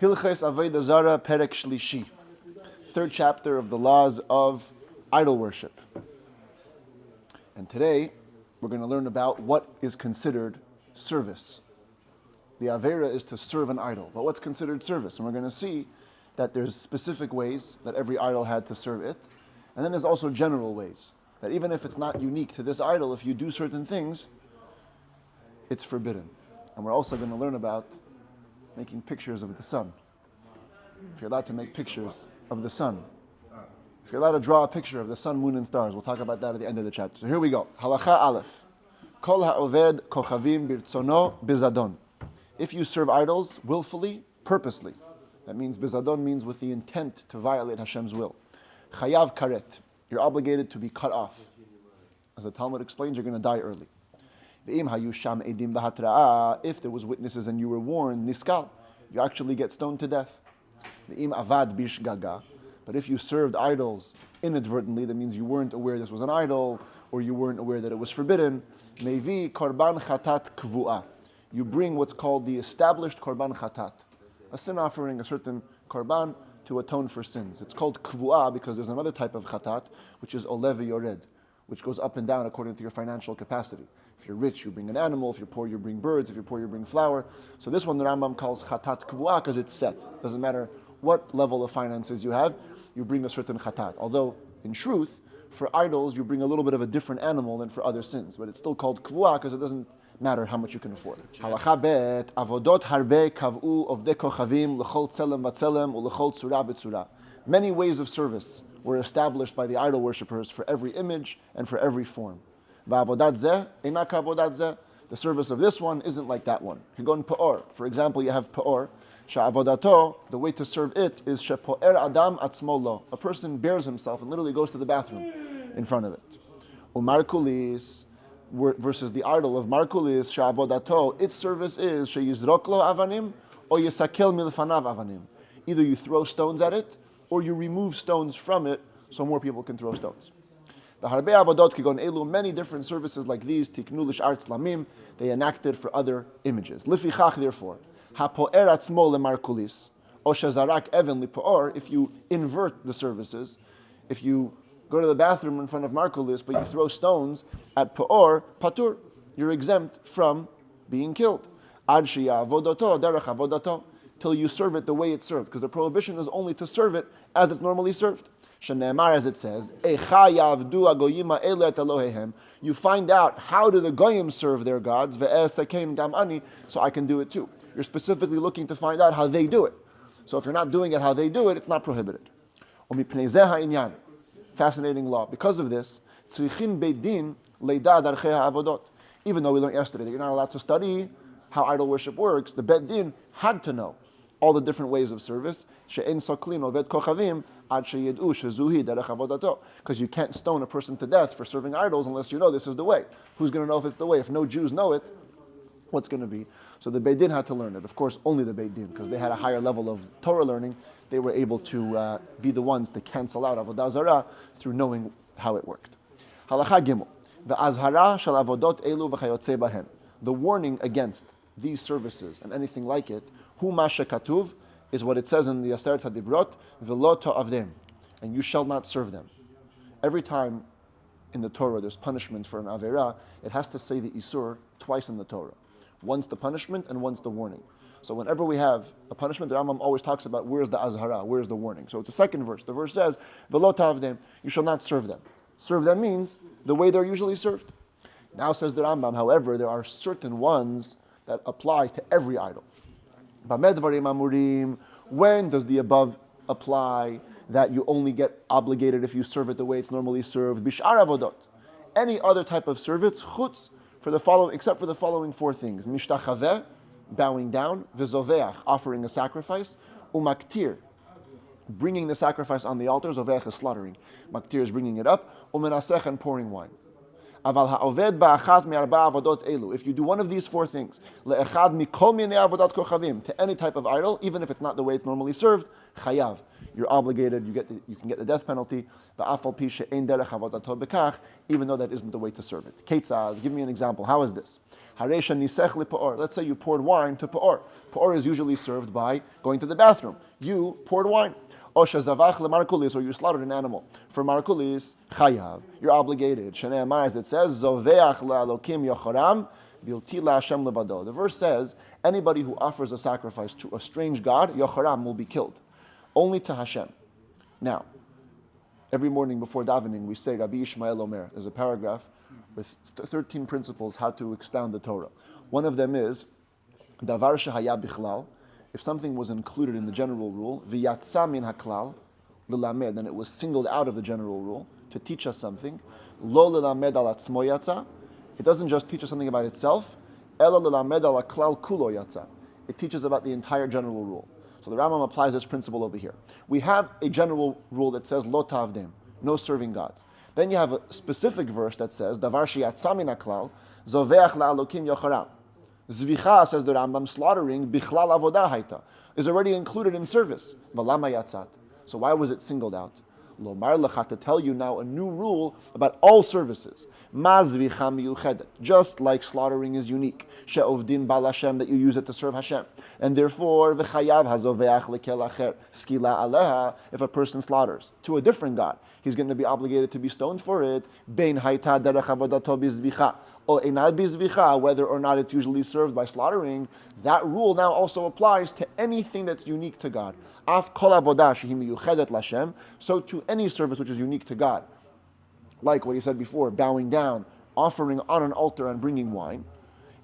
Hilches Avodah Zarah Perek Shlishi, third chapter of the laws of idol worship. And today we're going to learn about what is considered service. The Avera is to serve an idol, but what's considered service? And we're going to see that there's specific ways that every idol had to serve it, and then there's also general ways that even if it's not unique to this idol, if you do certain things, it's forbidden. And we're also going to learn about making pictures of the sun. If you're allowed to make pictures of the sun, if you're allowed to draw a picture of the sun, moon, and stars, we'll talk about that at the end of the chapter. So here we go. Halacha Aleph. Kol ha'oved kochavim birtzono bizadon. If you serve idols willfully, purposely, that means bizadon means with the intent to violate Hashem's will. Chayav karet. You're obligated to be cut off. As the Talmud explains, you're going to die early. If there was witnesses and you were warned, niskal, you actually get stoned to death. But if you served idols inadvertently, that means you weren't aware this was an idol, or you weren't aware that it was forbidden, mevi korban chatat kvu'a. You bring what's called the established korban chatat, a sin offering, a certain korban to atone for sins. It's called kvu'a because there's another type of chatat, which is olev yored, which goes up and down according to your financial capacity. If you're rich, you bring an animal. If you're poor, you bring birds. If you're poor, you bring flour. So this one the Rambam calls chatat kvu'a because it's set. Doesn't matter what level of finances you have, you bring a certain chatat. Although, in truth, for idols, you bring a little bit of a different animal than for other sins. But it's still called kvu'a because it doesn't matter how much you can afford. Halacha bet, avodot harbe kav'u ovdei kochavim l'chol tzelem v'tzelem u'l'chol tzura v'tzura. Many ways of service were established by the idol worshippers for every image and for every form. V'avodat zeh eina ka'avodat zeh. The service of this one isn't like that one. You go in Pa'or. For example, you have Pa'or. Sha'avodato, the way to serve it is shepo'er adam atzmo lo. A person bears himself and literally goes to the bathroom in front of it. Umarkulis, versus the idol of Markulis, sha'avodato, its service is sheyizrok lo avanim or yisakel milfanav avanim. Either you throw stones at it or you remove stones from it so more people can throw stones. The harbe avodot kigon elu, many different services like these, tiknu l'sh'ar tzlamim, they enacted for other images. Lifichach, therefore, hapo'er atzmo lemarkulis, o shezarak even lipo'or, if you invert the services, if you go to the bathroom in front of Markulis, but you throw stones at Pa'or, Patur, you're exempt from being killed. Ad shiya avodato, derech avodato, till you serve it the way it's served, because the prohibition is only to serve it as it's normally served. Shene'emar, as it says, Echa yavdu agoyima ele et Elohehem. You find out how do the goyim serve their gods, ve'esakein gam ani, so I can do it too. You're specifically looking to find out how they do it. So if you're not doing it how they do it, it's not prohibited. Umipnei zeh ha'inyan. Fascinating law. Because of this, tzrichin beit din leida darchei ha'avodot. Even though we learned yesterday that you're not allowed to study how idol worship works, the beit din had to know all the different ways of service. She'en soklin oved kochavim ad sheyed'u shezuhi derech avodato. Because you can't stone a person to death for serving idols unless you know this is the way. Who's going to know if it's the way? If no Jews know it, what's going to be? So the beit din had to learn it. Of course, only the beit din, because they had a higher level of Torah learning. They were able to be the ones to cancel out Avodah Zarah through knowing how it worked. Halacha Gimel. Ve'azhara shel avodot elu v'chayotze bahem. The warning against these services and anything like it, hu ma shekatuv, is what it says in the Aseret HaDibrot, v'lo ta'avdem, and you shall not serve them. Every time in the Torah there's punishment for an Avera, it has to say the Isur twice in the Torah. Once the punishment and once the warning. So whenever we have a punishment, the Rambam always talks about where's the azhara, where's the warning. So it's the second verse. The verse says, "V'lo ta'avdem," you shall not serve them. Serve them means the way they're usually served. Now says the Rambam, however, there are certain ones that apply to every idol. B'meh dvarim amurim, when does the above apply that you only get obligated if you serve it the way it's normally served? Bish'ar avodot. Any other type of service, chutz, for the following, except for the following four things: mishtachaveh, bowing down, v'zoveach, offering a sacrifice, umaktir, bringing the sacrifice on the altar, zoveach is slaughtering, maktir is bringing it up, umenasech, and pouring wine. Aval ha'oved ba'achat me'arba avodot elu. If you do one of these four things, le'echad mikol minei avodat kochavim, to any type of idol, even if it's not the way it's normally served, chayav. You're obligated. You can get the death penalty. Ba'afal pi she'ein derech avodato bekach, even though that isn't the way to serve it. Ketzad. Give me an example. How is this? Haresha nisech li'pa'or. Let's say you poured wine to pa'or. Pa'or is usually served by going to the bathroom. You poured wine. Or shazavach lemarkulis, or you slaughtered an animal. For markulis, chayav, you're obligated. Shnei Maimonides, it says, zoveach la'alokim yocharam, bilti la'Hashem levado. The verse says, anybody who offers a sacrifice to a strange god, yocharam, will be killed. Only to Hashem. Now, every morning before davening, we say, Rabbi Ishmael Omer. There's a paragraph with 13 principles how to expound the Torah. One of them is, davar shehaya bichlal, if something was included in the general rule, v'yatsa min haklal, l'lamed, and it was singled out of the general rule to teach us something, lo l'lamed al atzmo yatsa, it doesn't just teach us something about itself, ela l'lamed al haklal kulo yatsa, it teaches about the entire general rule. So the Rambam applies this principle over here. We have a general rule that says lo tavdim, no serving gods. Then you have a specific verse that says davar sheyatsa min haklal, zoveach la'alokim yocharam. Zvicha, says the Rambam, slaughtering, bichlal avodah haita, is already included in service. V'lama yatzat. So why was it singled out? Lomar lecha, to tell you now a new rule about all services. Ma zvicha miyuchedet, just like slaughtering is unique. She'ovdin bal Hashem, that you use it to serve Hashem. And therefore, v'chayav hazoveach lekel acher, skila aleha, if a person slaughters to a different god, he's going to be obligated to be stoned for it. Bein haita derech avodato bizvicha, or enad bizvicha, whether or not it's usually served by slaughtering. That rule now also applies to anything that's unique to God. Af kol avodah shehi miyuchedet lashem, so to any service which is unique to God. Like what he said before, bowing down, offering on an altar and bringing wine.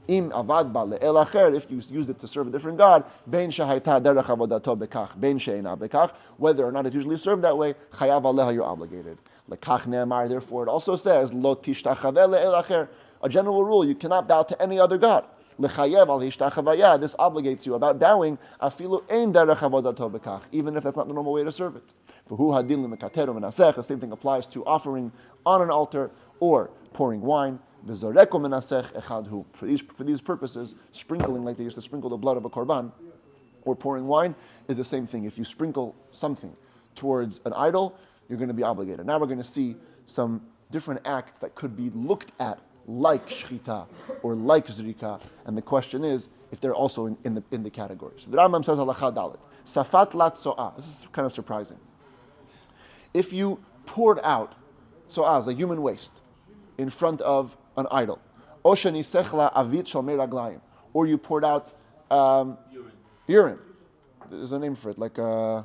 Im avad ba le'el acher, if you used it to serve a different God, bein shehayta derech avodato bekach, bein she'ena bekach, whether or not it's usually served that way, chayav aleha, you're obligated. Lekach ne'amar, therefore it also says, lo tishtachaveh le'el acher, a general rule, you cannot bow to any other God. Lechayev al hishtachavaya, this obligates you about bowing, afilu ein derech avodato bekach, even if that's not the normal way to serve it. For hu hadin lemekateru menasech, the same thing applies to offering on an altar or pouring wine. V'zoreko menasech echadhu. For these purposes, sprinkling like they used to sprinkle the blood of a korban, or pouring wine, is the same thing. If you sprinkle something towards an idol, you're going to be obligated. Now we're going to see some different acts that could be looked at like shchita or like zrika, and the question is if they're also in the category. So the Rambam says halacha dalet, safat lat so'ah. This is kind of surprising. If you poured out so'ah, like human waste, in front of an idol, o shenisechla avit shalmei raglayim, or you poured out urine. There's a name for it, like a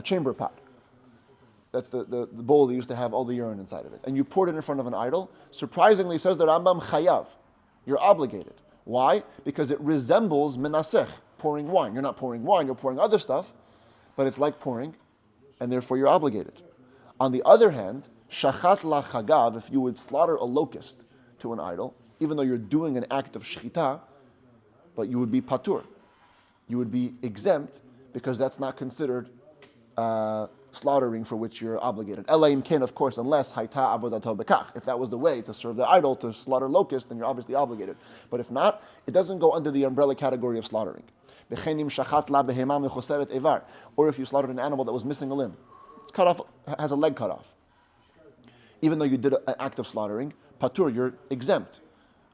chamber pot. That's the bowl they used to have all the urine inside of it. And you poured it in front of an idol. Surprisingly, says the Rambam, chayav. You're obligated. Why? Because it resembles menasech, pouring wine. You're not pouring wine, you're pouring other stuff, but it's like pouring, and therefore you're obligated. On the other hand, shachat la chagav, if you would slaughter a locust to an idol, even though you're doing an act of shchita, but you would be patur. You would be exempt because that's not considered slaughtering for which you're obligated. Elaim ken, of course, unless haita avodato bekach. If that was the way to serve the idol, to slaughter locusts, then you're obviously obligated. But if not, it doesn't go under the umbrella category of slaughtering. Or if you slaughtered an animal that was missing a limb, it's cut off, has a leg cut off. Even though you did an act of slaughtering, patur, you're exempt.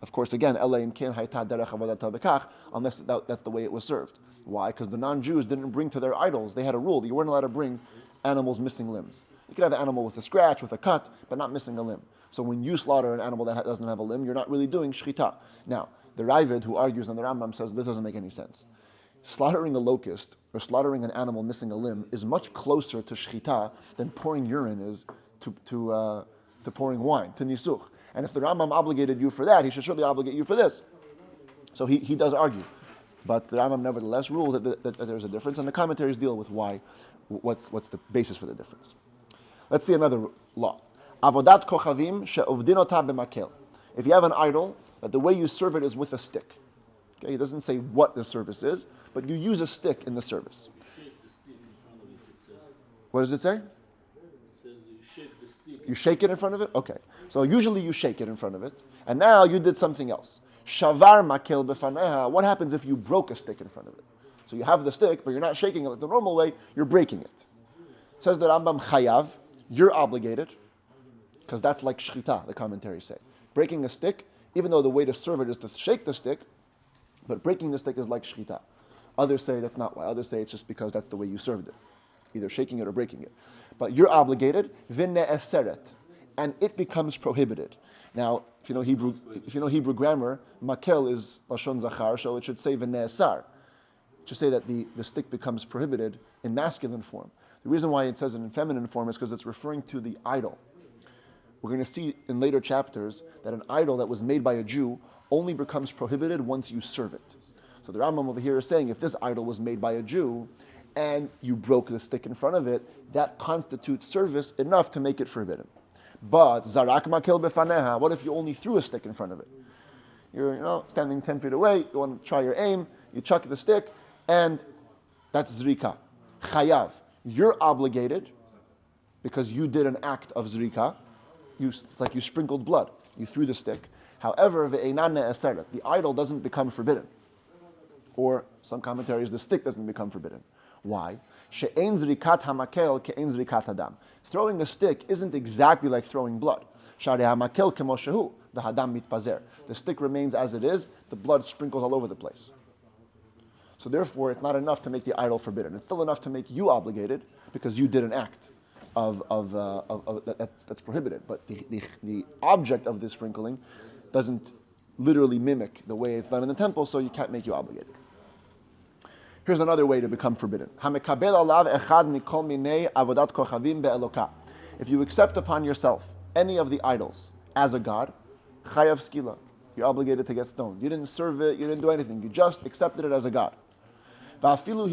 Of course, again, elaim ken haita derech avodato bekach, unless that's the way it was served. Why? Because the non-Jews didn't bring to their idols. They had a rule that you weren't allowed to bring animals missing limbs. You could have an animal with a scratch, with a cut, but not missing a limb. So when you slaughter an animal that doesn't have a limb, you're not really doing shchita. Now, the Ravid, who argues on the Rambam, says this doesn't make any sense. Slaughtering a locust or slaughtering an animal missing a limb is much closer to shchita than pouring urine is to pouring wine, to nisuch. And if the Rambam obligated you for that, he should surely obligate you for this. So he does argue. But the Rambam nevertheless rules that there's a difference, and the commentaries deal with what's the basis for the difference. Let's see another law. Avodat kochavim she'ovdin ota b'makel. If you have an idol, that the way you serve it is with a stick. Okay, it doesn't say what the service is, but you use a stick in the service. Shake the stick in front of it, it says. What does it say? It says you shake the stick You shake it in front of it? Okay. So usually you shake it in front of it, and now you did something else. Shavar makel befaneha. What happens if you broke a stick in front of it? So you have the stick, but you're not shaking it like the normal way, you're breaking it. Says the Rambam chayav, you're obligated, because that's like shchita, the commentaries say. Breaking a stick, even though the way to serve it is to shake the stick, but breaking the stick is like shchita. Others say that's not why. Others say it's just because that's the way you served it, either shaking it or breaking it. But you're obligated, vinne eseret, and it becomes prohibited. Now, if you know Hebrew grammar, makel is lashon zachar, so it should say vinne esar. It should say that the stick becomes prohibited in masculine form. The reason why it says it in feminine form is because it's referring to the idol. We're going to see in later chapters that an idol that was made by a Jew only becomes prohibited once you serve it. So the Rambam over here is saying if this idol was made by a Jew and you broke the stick in front of it, that constitutes service enough to make it forbidden. But zarak makel befaneha, what if you only threw a stick in front of it? You're standing 10 feet away, you want to try your aim, you chuck the stick, and that's zrika. Chayav, you're obligated because you did an act of zrika. It's like you sprinkled blood. You threw the stick. However, the idol doesn't become forbidden. Or some commentaries, the stick doesn't become forbidden. Why? Throwing a stick isn't exactly like throwing blood. The stick remains as it is. The blood sprinkles all over the place. So therefore, it's not enough to make the idol forbidden. It's still enough to make you obligated because you did an act that's prohibited. But the object of this sprinkling doesn't literally mimic the way it's done in the temple, so you can't make you obligated. Here's another way to become forbidden. If you accept upon yourself any of the idols as a god, chayav skila, you're obligated to get stoned. You didn't serve it, you didn't do anything, you just accepted it as a god. Even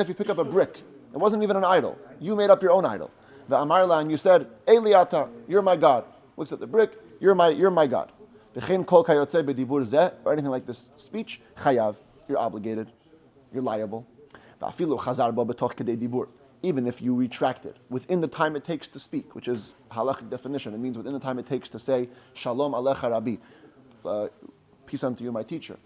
if you pick up a brick, it wasn't even an idol. You made up your own idol. And you said, Eliata, you're my God. Looks at the brick, you're my God. Or anything like this speech, chayav, you're obligated, you're liable. Even if you retract it, within the time it takes to speak, which is halachic definition, it means within the time it takes to say, Shalom alecha Rabbi, peace unto you, my teacher.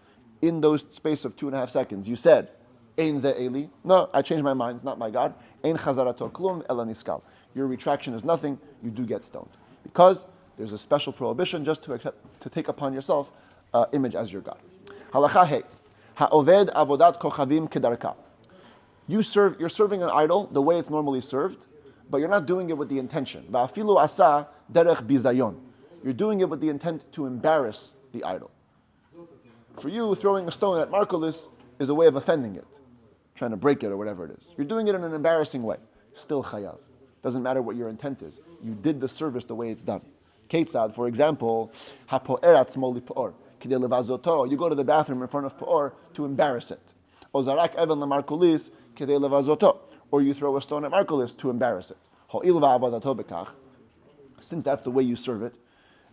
In those space of 2.5 seconds, you said, Ein ze Eli. No, I changed my mind, it's not my God. Ein chazarato klum ela niskal. Your retraction is nothing, you do get stoned. Because there's a special prohibition just to take upon yourself image as your God. Halacha he, ha'oved avodat kochavim kedarka. You're serving an idol the way it's normally served, but you're not doing it with the intention. Va'afilu asa derech bizayon. You're doing it with the intent to embarrass the idol. For you, throwing a stone at Markolis is a way of offending it, trying to break it or whatever it is. You're doing it in an embarrassing way. Still chayav. Doesn't matter what your intent is. You did the service the way it's done. Ketzad, for example, hapo'er atzmo lipo'or. Kidei levazoto. You go to the bathroom in front of po'or to embarrass it. O zarak even lemarkolis kidei levazoto. Or you throw a stone at Markolis to embarrass it. Ho'il va'avodato bekach. Since that's the way you serve it,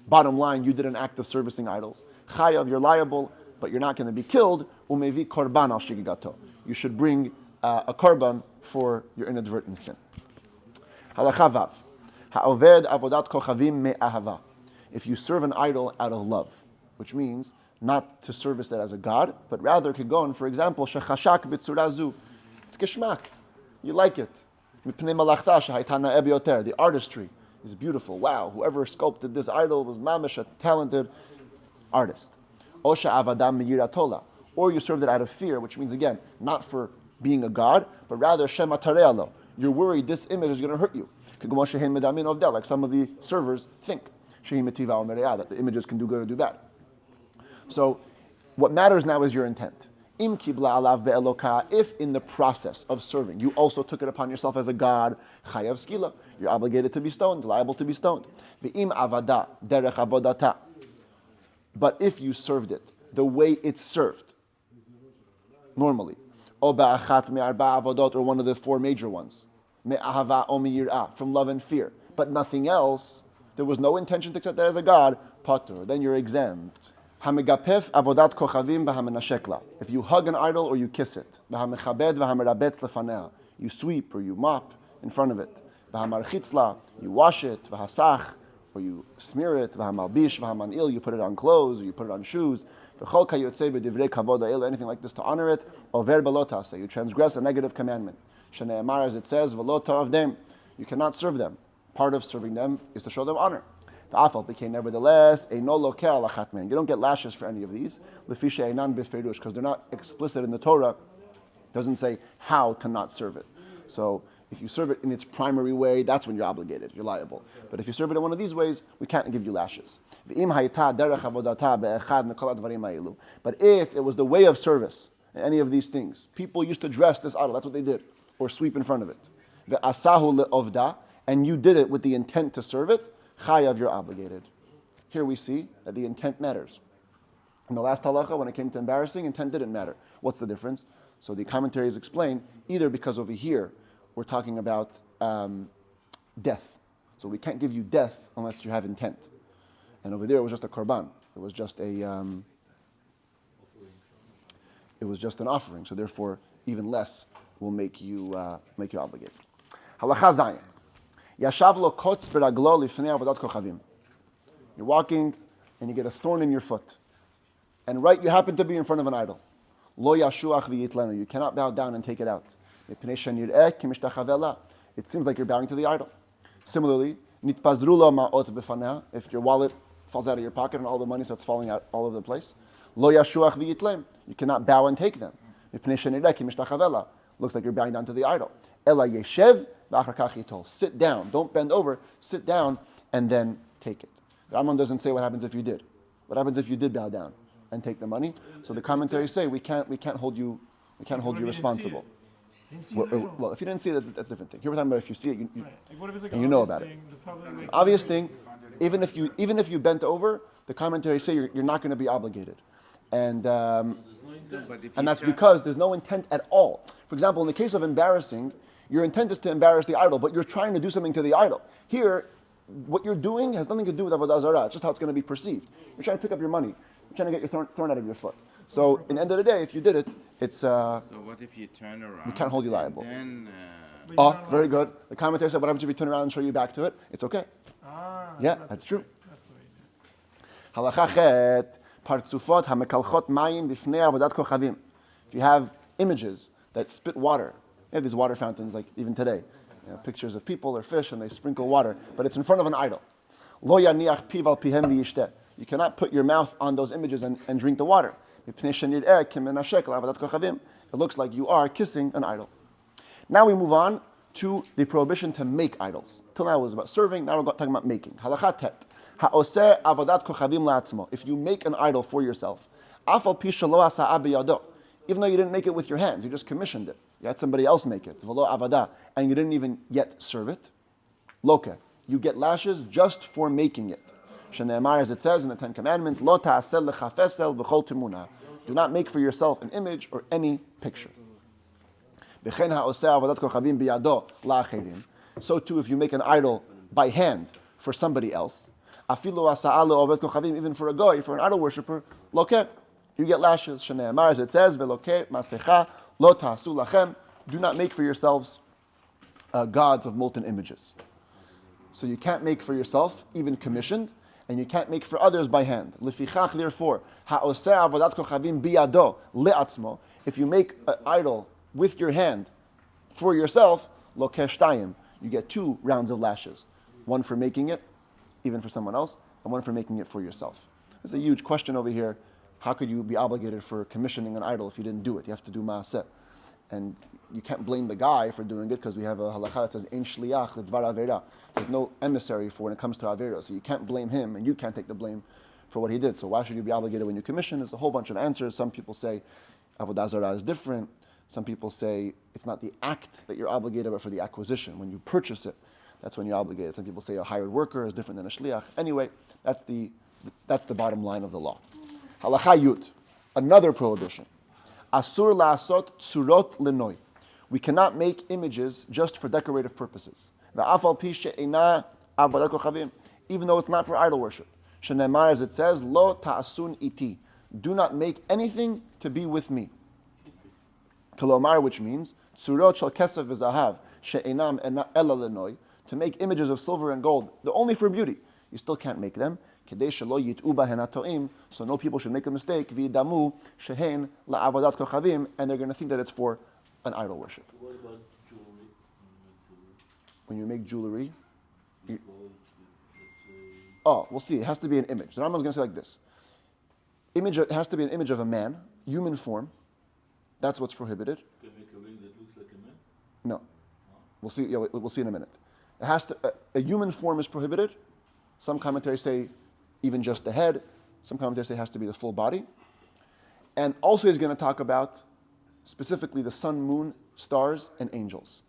bottom line, you did an act of servicing idols. Chayav, you're liable, but you're not going to be killed. Umevi korban al shigigato. You should bring a korban for your inadvertent sin. Halacha vav. Ha'oved avodat kochavim me'ahava. If you serve an idol out of love, which means not to service it as a god, but rather could go on, for example, shechashak b'tzura zu. It's geschmack. You like it. Mipnei malachta shehayta na'eh biyoter. The artistry is beautiful. Wow, whoever sculpted this idol was mamish, a talented artist. Osha avadam miyiratola. Or you served it out of fear, which means, again, not for being a god, but rather shema tarealo. You're worried this image is going to hurt you. Like some of the servers think that the images can do good or do bad. So what matters now is your intent. If in the process of serving you also took it upon yourself as a god, chayav skila, you're obligated to be stoned, liable to be stoned. But if you served it the way it's served, normally, or one of the 4 major ones, from love and fear, but nothing else, there was no intention to accept that as a god, patur, then you're exempt. If you hug an idol or you kiss it, you sweep or you mop in front of it, v'hamarchitzla, you wash it, v'hasach, or you smear it, v'hamalbish, v'hamanil, you put it on clothes, or you put it on shoes, v'chol kayotzei b'divrei kavod ha'el, anything like this to honor it, over b'lo ta'aseh, you transgress a negative commandment. Shene'emar, as it says, v'lo ta'avdem, you cannot serve them. Part of serving them is to show them honor. V'afal became nevertheless a no lokel achat man. You don't get lashes for any of these, lefi she'einan b'feirush, because they're not explicit in the Torah. It doesn't say how to not serve it. So if you serve it in its primary way, that's when you're obligated, you're liable. But if you serve it in one of these ways, we can't give you lashes. But if it was the way of service, any of these things, people used to dress this idol, that's what they did, or sweep in front of it. And you did it with the intent to serve it, chayav, you're obligated. Here we see that the intent matters. In the last halacha, when it came to embarrassing, intent didn't matter. What's the difference? So the commentaries explain, either because over here, we're talking about death. So we can't give you death unless you have intent. And over there, it was just a korban. It was just an offering. So therefore, even less will make you obligated. Halacha zayin. Yashav lo kotz beraglo lifnei avodat kochavim. You're walking and you get a thorn in your foot. And you happen to be in front of an idol. Lo yashuach v'yitlenu. You cannot bow down and take it out. It seems like you're bowing to the idol. Similarly, nitpazru lo ma'ot b'faneh. If your wallet falls out of your pocket and all the money starts falling out all over the place, lo yashuach v'yitlem. You cannot bow and take them. Looks like you're bowing down to the idol. Ela yeshev v'achar kach yitol. Sit down. Don't bend over. Sit down and then take it. The Rambam doesn't say what happens if you did. What happens if you did bow down and take the money? So the commentaries say we can't hold you responsible. Well, if you didn't see it, that's a different thing. Here we're talking about if you see it, and you know about it. It's an obvious thing. Even if you bent over, the commentaries say you're not going to be obligated, and that's because there's no intent at all. For example, in the case of embarrassing, your intent is to embarrass the idol, but you're trying to do something to the idol. Here, what you're doing has nothing to do with Avodah Zarah. It's just how it's going to be perceived. You're trying to pick up your money. You're trying to get your thorn out of your foot. So, in the end of the day, if you did it, it's... so what if you turn around? We can't hold you liable. Then, very good. The commentator said, what happens if you turn around and show you back to it? It's okay. Yeah, that's true. Halacha chet, partzufot hamekalchot mayim b'fnei avodat kochavim. If you have images that spit water, you have these water fountains like even today. Pictures of people or fish and they sprinkle water, but it's in front of an idol. Lo yaniach piv al pihem v'yishteh. You cannot put your mouth on those images and drink the water. It looks like you are kissing an idol. Now we move on to the prohibition to make idols. Till now it was about serving, now we're talking about making. Halacha tet. Ha'oseh avodat kochavim la'atzmo. If you make an idol for yourself, afal pi shelo asa'a biyado. Even though you didn't make it with your hands, you just commissioned it. You had somebody else make it, v'lo avada, and you didn't even yet serve it. Loke, you get lashes just for making it. Shene'emar, as it says in the Ten Commandments, lo ta'asel lechafesel v'chol timuna. Do not make for yourself an image or any picture. B'chen ha'oseh avodat kochavim biyado la'acherim. So too, if you make an idol by hand for somebody else, afilu asa'a le'ovet kochavim, even for a goy, for an idol worshiper, loke, you get lashes. Shene'emar, as it says, ve'loke masecha lo ta'asu lachem. Do not make for yourselves gods of molten images. So you can't make for yourself, even commissioned, and you can't make for others by hand. Lefichach, therefore, ha'oseh avodat kochavim biyado le'atzmo. If you make an idol with your hand for yourself, lokesh tayim, you get 2 rounds of lashes. One for making it, even for someone else, and one for making it for yourself. There's a huge question over here. How could you be obligated for commissioning an idol if you didn't do it? You have to do ma'aseh. And you can't blame the guy for doing it because we have a halacha that says, ein shliach l'dvar avera. There's no emissary for when it comes to avera. So you can't blame him and you can't take the blame for what he did. So why should you be obligated when you commission? There's a whole bunch of answers. Some people say Avodah Zarah is different. Some people say it's not the act that you're obligated, but for the acquisition. When you purchase it, that's when you're obligated. Some people say a hired worker is different than a shliach. Anyway, that's the bottom line of the law. Halacha yud, another prohibition. Asur la'asot tsurot lenoi. We cannot make images just for decorative purposes. Va'afal pi she'ena avodat kochavim, even though it's not for idol worship. Shenemar, as it says, lo ta'asun iti. Do not make anything to be with me. Kolomar, which means tsurot shel kesef v'zahav she'enam ela lenoi. to make images of silver and gold. They're only for beauty. You still can't make them. So no people should make a mistake. And they're going to think that it's for an idol worship. What about jewelry? When you make jewelry, Gold, let's say. oh, we'll see. It has to be an image. The Rambam is going to say like this. It has to be an image of a man, human form. That's what's prohibited. Can make a ring that looks like a man? No. We'll see. Yeah, we'll see in a minute. It has to. A human form is prohibited. Some commentaries say even just the head. Some commentators say it has to be the full body. And also he's going to talk about specifically the sun, moon, stars, and angels.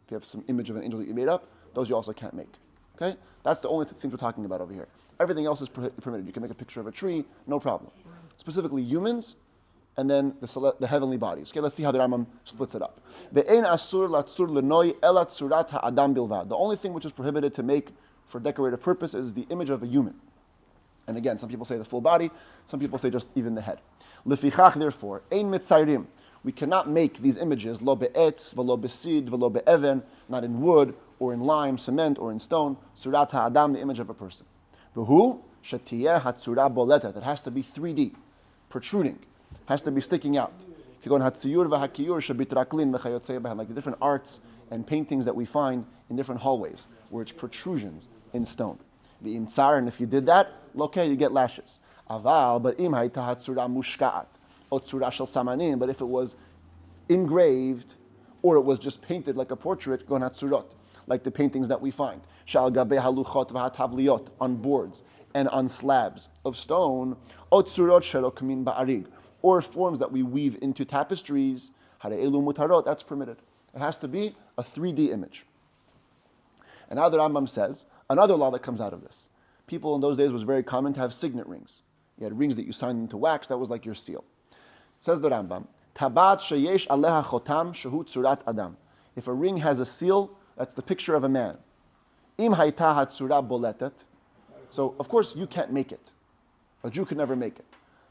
If you have some image of an angel that you made up, those you also can't make. Okay? That's the only things we're talking about over here. Everything else is permitted. You can make a picture of a tree, no problem. Specifically humans, and then the heavenly bodies. Okay, let's see how the Rambam splits it up. The only thing which is prohibited to make for decorative purpose is the image of a human. And again, some people say the full body, some people say just even the head. Lefichach, therefore, ein mitzayrim. We cannot make these images, lo be'etz, v'lo besid, v'lo be'even, not in wood, or in lime, cement, or in stone. Surat ha'adam, the image of a person. V'hu, shetiyeh hatzura boletet. It has to be 3D, protruding. Has to be sticking out. Like the different arts and paintings that we find in different hallways, where it's protrusions in stone. The imtsar, and if you did that, okay, you get lashes. Aval, but im hayta hatzura mushka'at, o tzura shel samanim, but if it was engraved, or it was just painted like a portrait, gon hatzurot, like the paintings that we find. Shal gabe haluchot v'hatavliot, on boards and on slabs of stone, o tzurot shelo kamin ba'arig, or forms that we weave into tapestries, hare'elu mutarot, that's permitted. It has to be a 3D image. And now the Rambam says, another law that comes out of this. People in those days was very common to have signet rings. You had rings that you signed into wax, that was like your seal. Says the Rambam, Tabat sheyesh aleha chotam shehu tzurat adam. If a ring has a seal, that's the picture of a man. Im hayta hatzura boletet. So, of course, you can't make it. A Jew could never make it.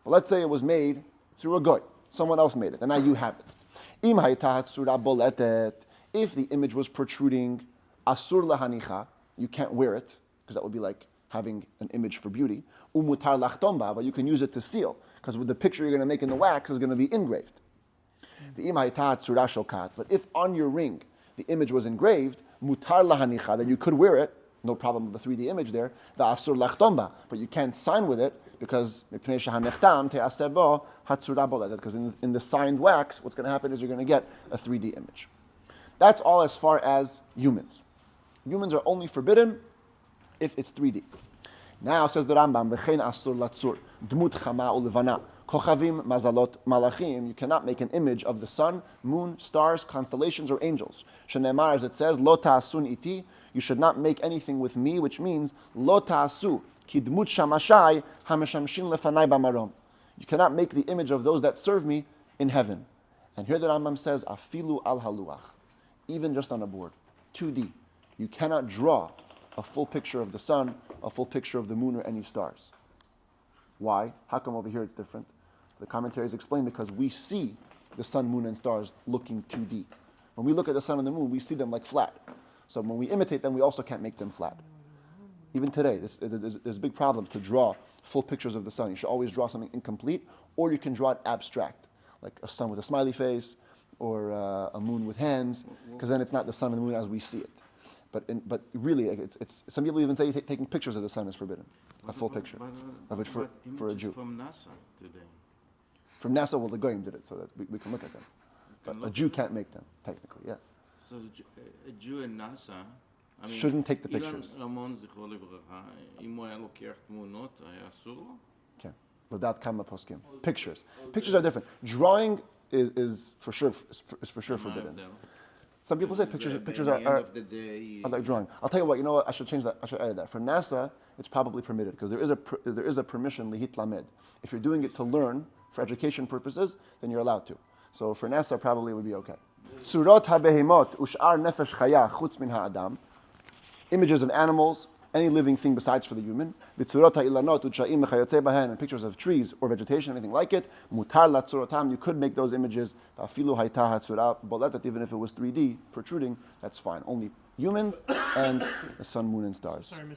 But let's say it was made through a goy. Someone else made it, and now you have it. Im hayta hatzura boletet. If the image was protruding, asur lahanicha, you can't wear it, because that would be like having an image for beauty. Umutar lachtomba, but you can use it to seal, because with the picture you're going to make in the wax is going to be engraved. The im hayta hatzura shokat. But if on your ring the image was engraved, mutar lahanicha, then you could wear it, no problem with the 3D image there. The asur lachtomba, but you can't sign with it, because because in the signed wax, what's going to happen is you're going to get a 3D image. That's all as far as humans. Humans are only forbidden if it's 3D. Now says the Rambam, B'chein asur latzur, dmut chama ulevana, kochavim mazalot malachim. You cannot make an image of the sun, moon, stars, constellations, or angels. Shenemar, as it says, lo ta'asun iti, you should not make anything with me, which means lo ta'asu, ki dmut shamashai, hameshamshin lefanai bamarom. You cannot make the image of those that serve me in heaven. And here the Rambam says, afilu al haluach, even just on a board, 2D. You cannot draw a full picture of the sun, a full picture of the moon, or any stars. Why? How come over here it's different? The commentaries explain because we see the sun, moon, and stars looking 2D. When we look at the sun and the moon, we see them like flat. So when we imitate them, we also can't make them flat. Even today, there's big problems to draw full pictures of the sun. You should always draw something incomplete, or you can draw it abstract, like a sun with a smiley face, or a moon with hands, because then it's not the sun and the moon as we see it. But really, it's some people even say taking pictures of the sun is forbidden. A full picture of it for a Jew. From NASA today. From NASA, well, the Goyim did it, so that we can look at them. But a Jew can't make them, technically, yeah. So a Jew in NASA, I mean, shouldn't take the pictures. רמון, זכרו לברכה, אם הוא היה לוקח תמונות, היה אסור לו? Okay. Without kama poskim. Pictures. Pictures are different. Drawing is for sure forbidden. Some people say pictures are like drawing. I'll tell you what. You know what? I should change that. I should edit that. For NASA, it's probably permitted because there is a permission lihit lamed. If you're doing it to learn for education purposes, then you're allowed to. So for NASA, probably it would be okay. Surot habehemot ushar nefesh chaya chutz min ha'adam. Images of animals any living thing besides for the human. And pictures of trees or vegetation, anything like it. Mutar latzorotam, you could make those images. That even if it was 3D protruding, that's fine. Only humans and the sun, moon, and stars. Sorry, Mr.